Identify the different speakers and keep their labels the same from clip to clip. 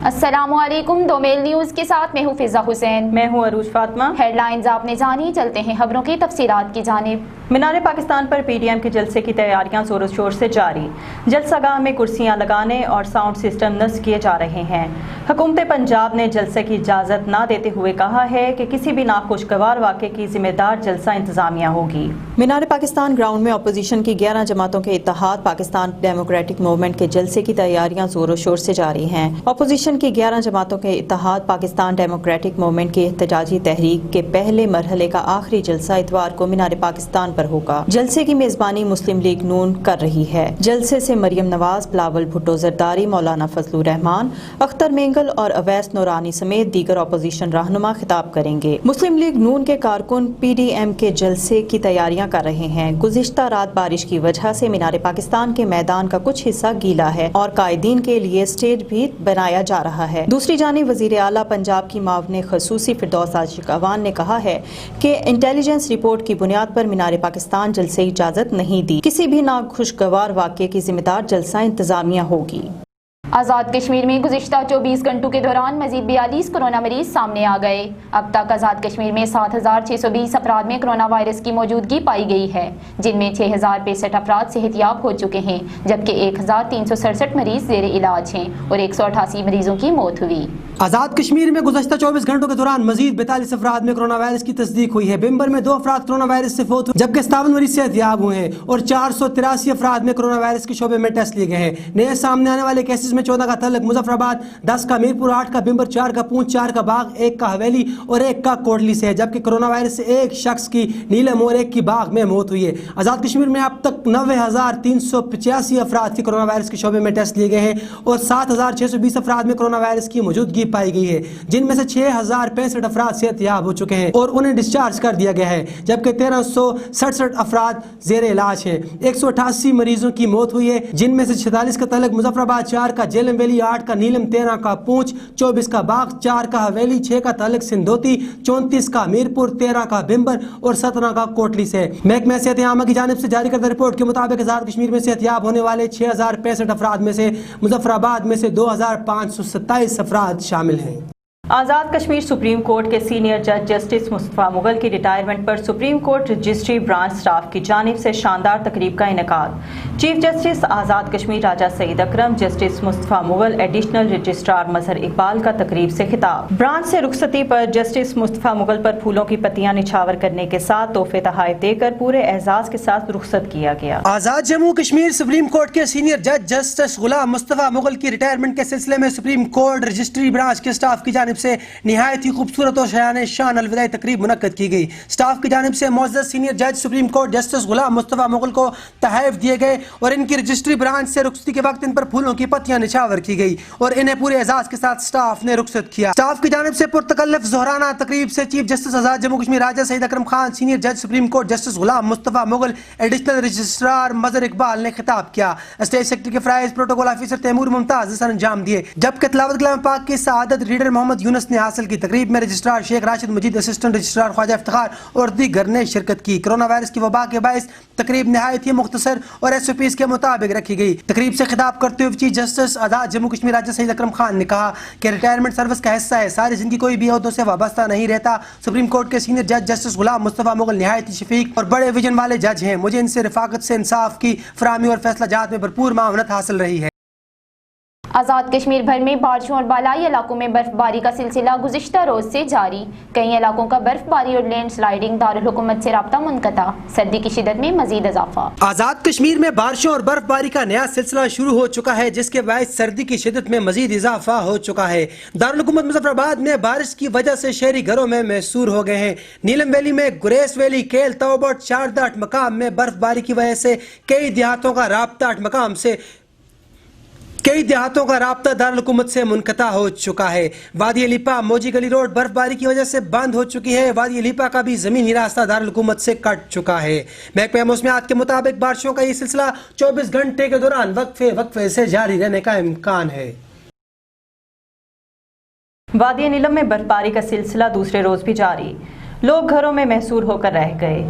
Speaker 1: अस्सलामु अलैकुम। दोमेल न्यूज़ के साथ मैं हूँ फिजा हुसैन।
Speaker 2: मैं हूँ अरूज फातिमा।
Speaker 1: हेडलाइंस आपने जानी, चलते हैं खबरों की तफसीलात की जानिब।
Speaker 2: मीनार पाकिस्तान पर पीडीएम के जलसे की तैयारियां जोरों शोर से जारी। जलसागाह में कुर्सियां लगाने और साउंड सिस्टम नस्ब किए जा रहे हैं। हुकूमत पंजाब ने जलसे की इजाज़त न देते हुए कहा है कि किसी भी नाखुशगवार वाक़े की जिम्मेदार जलसा इंतजामिया होगी। मीनार पाकिस्तान ग्राउंड में अपोजिशन की 11 जमातों के इत्तेहाद पाकिस्तान डेमोक्रेटिक मूवमेंट के जलसे की तैयारियां जोरों शोर से जारी हैं। अपोजिशन की 11 जमातों के इत्तेहाद पाकिस्तान डेमोक्रेटिक मूवमेंट की एहतजाजी तहरीक के पहले मरहले का आखिरी जलसा इतवार को मीनार पाकिस्तान पर होगा। जलसे की मेजबानी मुस्लिम लीग नून कर रही है। जलसे से मरियम नवाज, बिलावल भुट्टो जरदारी, मौलाना फजलुर रहमान, अख्तर मेंगल और अवैस नूरानी समेत दीगर अपोजिशन रहनुमा खिताब करेंगे। मुस्लिम लीग नून के कारकुन पीडीएम के जलसे की तैयारियां कर रहे हैं। गुज़िश्ता रात बारिश की वजह से मीनार पाकिस्तान के मैदान का कुछ हिस्सा गीला है और कायदीन के लिए स्टेज भी बनाया जा रहा है। दूसरी जानिब वज़ीर आला पंजाब की मावने खसूसी फिरदौस आशिक अवान ने कहा है कि इंटेलिजेंस रिपोर्ट की बुनियाद पर मीनार पाकिस्तान जलसे इजाजत नहीं दी। किसी भी नाखुशगवार वाक़े की जिम्मेदार जलसा इंतजामिया होगी।
Speaker 1: आज़ाद कश्मीर में गुज़िश्ता 24 घंटों के दौरान मजीद 42 कोरोना मरीज सामने आ गए। अब तक आज़ाद कश्मीर में 7,620 अफराद में कोरोना वायरस की मौजूदगी पाई गई है, जिनमें 6,065 अफराद सेहतियाब हो चुके हैं, जबकि 1,367 मरीज ज़ेर इलाज हैं और 188 मरीजों की मौत हुई।
Speaker 3: आज़ाद कश्मीर में गुज़श्ता 24 घंटों के दौरान मजीद 42 अफराद में कोरोना वायरस की तस्दीक हुई है। बिम्बर में 2 अफराद कोरोना वायरस से फौत हुए, जबकि 57 मरीज सेहतियाब हुए हैं और 483 अफराद में कोरोना वायरस के शोबे में टेस्ट लिए गए हैं। नए सामने आने वाले केसेस में 14 का तलक मुजफ्फराबाद, 10 का मीरपुर, 8 का बिम्बर, 4 का पूंछ, 4 का बाग, 1 का हवेली और 1 का कोटली से है, जबकि कोरोना वायरस से 1 शख्स की नीलम और 1 की बाग में मौत हुई है। आज़ाद कश्मीर में अब तक 90,385 अफराद की कोरोना वायरस के शोबे में टेस्ट लिए गए हैं और 7,620 अफराद में कोरोना वायरस की मौजूदगी पाई गई है, जिनमें से 6,065 अफराद सेहतयाब हो चुके हैं और उन्हें डिस्चार्ज कर दिया गया है, जबकि 1,367 अफराद जेर इलाज है। 188 मरीजों की मौत हुई है, जिनमें से 46 का तलक मुजफ्फराबाद, 4 का जेलम वैली, 8 का नीलम, 13 का पूंछ, 24 का बाग, 4 का हवेली, 6 का तलक सिंधोती, 34 का मीरपुर, 13 का बिम्बर और 17 का कोटली से। महकमा सेहत आमा की जानिब से जारी करदा रिपोर्ट के मुताबिक आज़ाद कश्मीर में सेहतयाब होने वाले 6,065 अफराद में से मुजफ्फराबाद में से 2,527 अफराद शामिल हैं।
Speaker 2: आज़ाद कश्मीर सुप्रीम कोर्ट के सीनियर जज जस्टिस मुस्तफ़ा मुगल की रिटायरमेंट पर supreme court registry branch staff की जानिब से शानदार तकरीब का इनेकाद। Chief justice Azad Kashmir Raja Saeed Akram, justice Mustafa Mughal, additional registrar Mazhar Iqbal का तकरीब से खिताब। ब्रांच से रुखसती पर जस्टिस मुस्तफ़ा मुगल पर फूलों की पत्तियां निछावर करने के साथ तोहफे तहाइफ देकर पूरे एजाज के साथ रुखसत किया गया।
Speaker 3: आज़ाद जम्मू कश्मीर सुप्रीम कोर्ट के सीनियर जज जस्टिस गुलाम मुस्तफ़ा मुगल की रिटायरमेंट के सिलसिले में सुप्रीम कोर्ट रजिस्ट्री ब्रांच के स्टाफ की जानिब से निहायत ही खूबसूरत और शान शान अलविदाई तकरीब मुनक्कद की गई। स्टाफ की जानिब से मौजूद सीनियर जज सुप्रीम कोर्ट जस्टिस गुलाम मुस्तफ़ा मुगल को तहफ़ दिए गए और इनकी रजिस्ट्री ब्रांच से रुखसती के वक्त इन पर फूलों की पत्तियां निछावर की गई और इन्हें पूरे एजाज के साथ स्टाफ ने रुखसत किया। स्टाफ की जानिब से पुरतकल्लुफ़ ज़ोहराना तकरीब से चीफ जस्टिस आज़ाद जम्मू कश्मीर राजा सईद अकरम खान, सीनियर जज सुप्रीम कोर्ट जस्टिस गुलाम मुस्तफ़ा मुगल, एडिशनल रजिस्ट्रार मजहर इकबाल ने खिताब किया। स्टेट सेक्रेटरी के फ़राइज़ प्रोटोकॉल ऑफिसर तैमूर मुमताज़ हसन अंजाम दिए, जबकि तिलावत कलाम पाक की सआदत रीडर मोहम्मद यूनुस ने हासिल की। तकरीब में रजिस्ट्रार शेख राशिद मजीद, असिस्टेंट रजिस्ट्रार ख्वाजा इफ्तिखार और दीगर ने शिरकत की। कोरोना वायरस की वबा के बायस तकरीब निहायत ही मुख्तसर और SOPs के मुताबिक रखी गई। तकरीब से खिताब करते हुए चीफ जस्टिस आज़ाद जम्मू कश्मीर राजा सईद अकरम खान ने कहा कि रिटायरमेंट सर्विस का हिस्सा है, सारी जिंदगी कोई भी अहदों से वाबस्ता नहीं रहता। सुप्रीम कोर्ट के सीनियर जज जस्टिस गुलाम मुस्तफ़ा मुगल निहायत ही शफीक और बड़े विजन वाले जज हैं। मुझे इनसे रफाकत से इंसाफ की फराहमी और फैसला जात में भरपूर मावनत हासिल रही है।
Speaker 1: आज़ाद कश्मीर भर में बारिशों और बालाई इलाकों में बर्फबारी का सिलसिला गुज़िश्ता रोज से जारी। कई इलाकों का बर्फबारी और लैंड स्लाइडिंग, दारुल हुकूमत से राब्ता मुनक़ता, सर्दी की शिद्दत में मजीद इजाफा।
Speaker 3: आज़ाद कश्मीर में बारिशों और बर्फबारी का नया सिलसिला शुरू हो चुका है, जिसके बायस सर्दी की शिद्दत में मजीद इजाफा हो चुका है। दारुल हुकूमत मुजफ्फराबाद में बारिश की वजह से शहरी घरों में महसूर हो गए हैं। नीलम वैली में, गुरेस वैली, केल, तौबट, शारदा मकाम में बर्फबारी की वजह से कई देहातों का राब्ता दारुल हुकूमत से मुनक़ता हो चुका है। वादी अलीपा मोजी गली रोड बर्फबारी की वजह से बंद हो चुकी है। वादी अलीपा का भी ज़मीनी रास्ता दारुल हुकूमत से कट चुका है। महकमा मौसमियात के मुताबिक बारिशों का ये सिलसिला 24 घंटे के दौरान वक्फे से जारी रहने का इम्कान है।
Speaker 2: वादी नीलम में बर्फबारी का सिलसिला दूसरे रोज भी जारी। लोग घरों में महसूर होकर रह गए।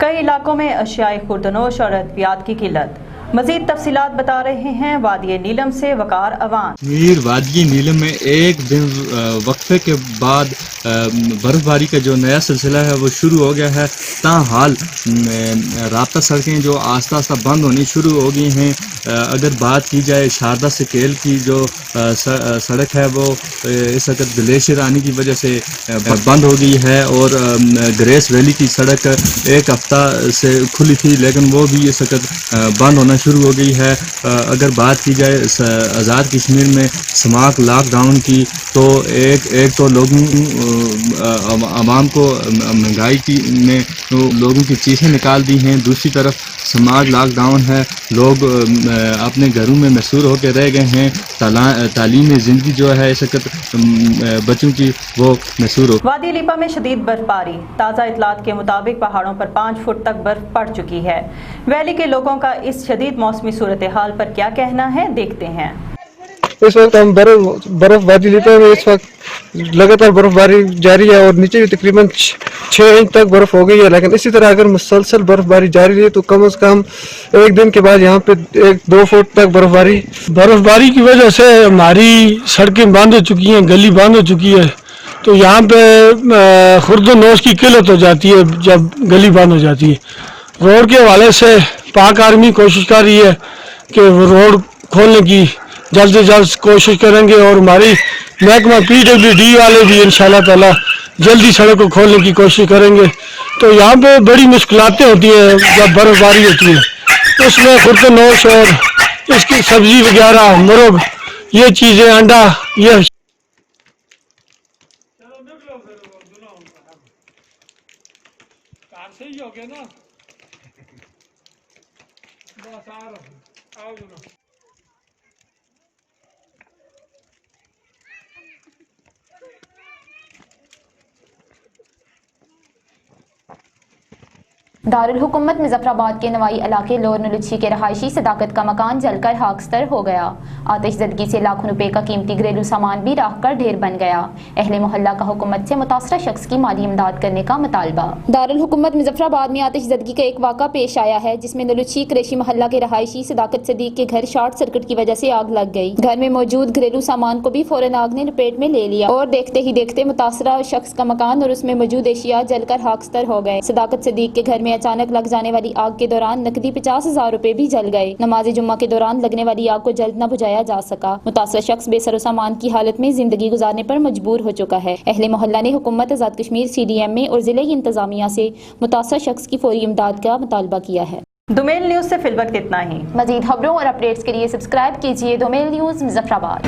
Speaker 2: कई इलाकों में अशियाए खुर्दनोश और अद्वियात की किल्लत। मजीद तफसीलात बता रहे हैं वादी नीलम से वकार अवान।
Speaker 4: कश्मीर वादी नीलम में एक दिन वक्फे के बाद बर्फबारी का जो नया सिलसिला है वो शुरू हो गया है। ताहाल राब्ता सड़कें जो आस्ता आस्ता बंद होनी शुरू हो गई हैं। अगर बात की जाए शारदा से केल की जो सड़क है वो इस वक्त ग्लेशियर आने की वजह से बंद हो गई है और ग्रेस वैली की सड़क एक हफ्ता से खुली थी लेकिन वो भी इस वक्त बंद होना शुरू हो गई है। अगर बात की जाए आज़ाद कश्मीर में स्मार्ट लॉकडाउन की तो एक तो लोगों आवाम को महंगाई की ने लोगों की चीखें निकाल दी हैं, दूसरी तरफ स्मार्ट लॉकडाउन है, लोग अपने घरों में महसूर होकर रह गए हैं। तालीमी ज़िंदगी जो है इस वक्त बच्चों की वो महसूर हो।
Speaker 2: वादी लिपा में शदीद बर्फबारी, ताज़ा इतलात के मुताबिक पहाड़ों पर 5 फुट तक बर्फ पड़ चुकी है। वैली के लोगों का इस शदीद मौसमी सूरत हाल पर क्या कहना है, देखते हैं।
Speaker 5: इस वक्त हम बर्फ वादी लिपा में इस वक्त लगातार बर्फबारी जारी है और नीचे भी तकरीबन 6 इंच तक बर्फ हो गई है। लेकिन इसी तरह अगर मुसलसल बर्फबारी जारी रही तो कम से कम एक दिन के बाद यहाँ पे 1-2 फुट तक बर्फबारी की वजह से हमारी सड़कें बंद हो चुकी हैं, गली बंद हो चुकी है। तो यहाँ पे खुर्द-ओ-नोश की किल्लत हो जाती है जब गली बंद हो जाती है। रोड के हवाले से पाक आर्मी कोशिश कर रही है कि रोड खोलने की जल्द से जल्द कोशिश करेंगे और हमारी महकमा PWD वाले भी इंशाल्लाह ताला जल्दी सड़क को खोलने की कोशिश करेंगे। तो यहाँ पे बड़ी मुश्किलातें होती हैं जब बर्फबारी होती है, उसमें खुर्द-ओ-नोश और इसकी सब्जी वगैरह, मुर्ग, ये चीज़ें, अंडा, ये
Speaker 1: दारुल हुकूमत मुजफ्फराबाद के नवाई इलाके लोर नुलुच्छी के रहायशी सदाकत का मकान जलकर खाकस्तर हो गया। आतिशज़दगी से लाखों रुपए का कीमती घरेलू सामान भी राख कर ढेर बन गया। अहले मोहल्ला का हुकूमत से मुतासरा शख्स की माली इमदाद करने का मुतालबा। दारुल हुकूमत मुजफ्फराबाद में आतिशज़दगी का एक वाक़ा पेश आया है जिसमें नुलुच्छी क़ुरैशी मोहल्ला के रहायशी सदाकत सदीक के घर शॉर्ट सर्किट की वजह से आग लग गई। घर में मौजूद घरेलू सामान को भी फौरन आग ने लपेट में ले लिया और देखते ही देखते मुतासरा शख्स का मकान और उसमें मौजूद एशिया जलकर खाकस्तर हो गए। सदाकत सदीक के घर में अचानक लग जाने वाली आग के दौरान नकदी 50,000 रुपए भी जल गए। नमाज जुम्मा के दौरान लगने वाली आग को जल्द न बुझाया जा सका। मुतासर शख्स बेसर सामान की हालत में जिंदगी गुजारने पर मजबूर हो चुका है। अहले मोहल्ला ने हुकूमत आज़ाद कश्मीर CDMA और जिले की इंतजामिया से मुतासर शख्स की फौरी इमदाद का मुतालबा किया है।
Speaker 2: दुमेल न्यूज़ से फिलवक्त इतना ही।
Speaker 1: मजीद खबरों और अपडेट्स के लिए सब्सक्राइब कीजिए दुमेल न्यूज़ मुजफ्फराबाद।